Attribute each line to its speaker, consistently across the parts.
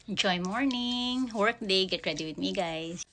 Speaker 1: Joy morning, work day, get ready with me guys.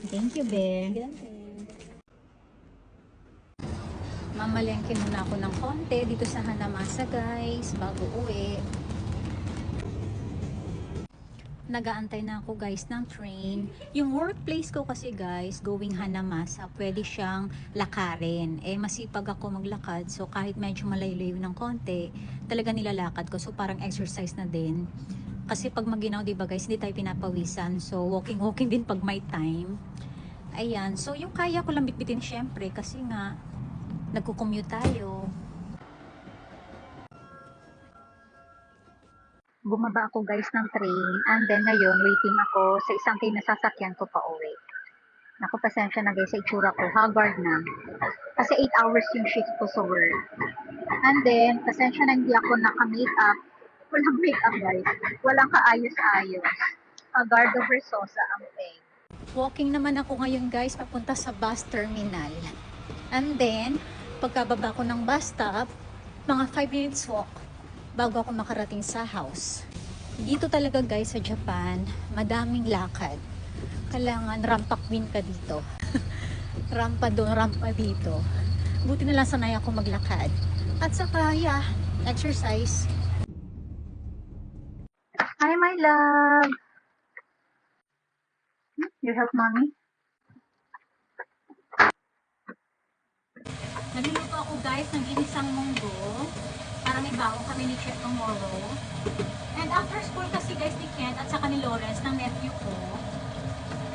Speaker 1: Thank you, Bear. Mamalengke muna ako ng konti dito sa Hanamasa guys, bago uwi. Nagaantay na ako guys ng train. Yung workplace ko kasi guys, going Hanamasa, pwede siyang lakarin. Masipag ako maglakad, so kahit medyo malayo-layo ng konti, talaga nilalakad ko. So parang exercise na din. Kasi pag maginaw, diba guys, hindi tayo pinapawisan. So walking din pag may time. Ayan, so yung kaya ko lang bitbitin syempre kasi nga nagko-commute tayo. Bumaba ako guys ng train, and then ngayon waiting ako sa isang train na sasakyan ko pa uwi. Naku, pasensya na guys sa itsura ko, haggard na. Kasi 8 hours yung shift ko sa work. And then, pasensya na hindi ako naka-makeup. Walang makeup guys. Walang kaayos-ayos. Haggard of Versosa ang peg. Walking naman ako ngayon guys, papunta sa bus terminal. And then, pagkababa ko ng bus stop, mga 5 minutes walk bago ako makarating sa house. Dito talaga guys sa Japan, madaming lakad. Kailangan rampa queen ka dito. Rampa doon, rampa dito. Buti na lang sanay ako maglakad. At saka, yeah, exercise. Hi my love! You help mommy? Nagluluto ako guys ng ginisang munggo. Para may bago kami ni Chef tomorrow. And after school kasi guys ni Kent at saka ni Lawrence ng nephew ko,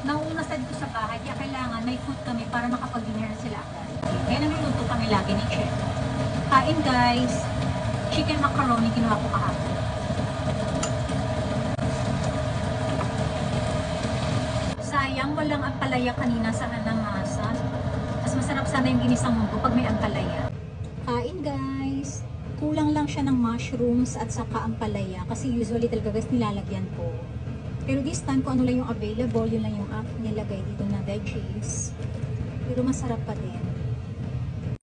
Speaker 1: nauuna sa dito sa bahay, kaya kailangan may food kami para makapag-dinner sila agad. Kaya nagluluto kami lagi ni Chef. Kain guys! Chicken macaroni kinuha ko kahapon. Sayang walang ampalaya kanina sa Hanamasa. Mas masarap sana yung ginisang munggo pag may ampalaya. Kain guys! Kulang lang siya ng mushrooms at saka ampalaya kasi usually talaga guys nilalagyan ko. Pero this time kung ano lang yung available, yun lang yung nilagay dito na veggies. Pero masarap pa din.